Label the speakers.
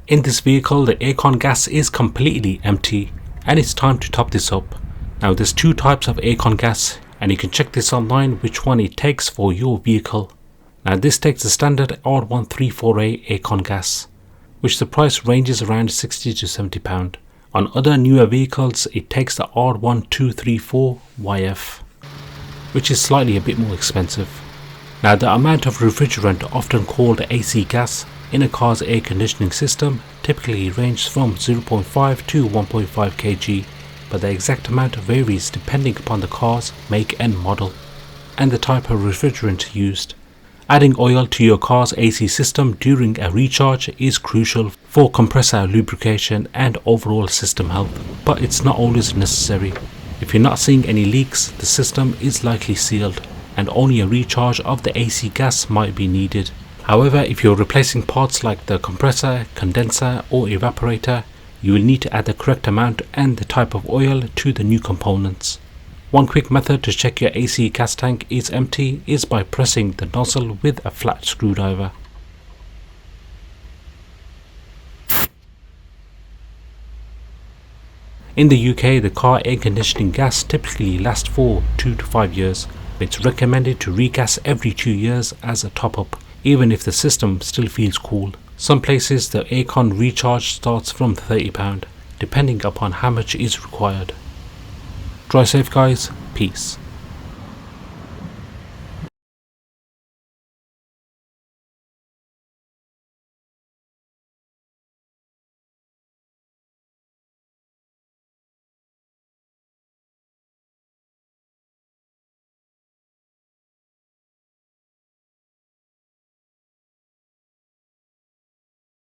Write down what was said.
Speaker 1: In this vehicle, the aircon gas is completely empty and it's time to top this up. Now there's two types of aircon gas and you can check this online which one it takes for your vehicle. Now this takes the standard R134A aircon gas, which the price ranges around £60 to £70. On other newer vehicles it takes the R1234YF, which is slightly a bit more expensive. Now the amount of refrigerant, often called AC gas, in a car's air conditioning system typically ranges from 0.5 to 1.5 kg, but the exact amount varies depending upon the car's make and model and the type of refrigerant used. Adding oil to your car's AC system during a recharge is crucial for compressor lubrication and overall system health, but it's not always necessary. If you're not seeing any leaks, the system is likely sealed and only a recharge of the AC gas might be needed. However, if you're replacing parts like the compressor, condenser or evaporator, you will need to add the correct amount and the type of oil to the new components. One quick method to check your AC gas tank is empty is by pressing the nozzle with a flat screwdriver. In the UK, the car air conditioning gas typically lasts for 2 to 5 years. It's recommended to regas every 2 years as a top-up, even if the system still feels cool. Some places the aircon recharge starts from £30, depending upon how much is required. Drive safe guys, peace.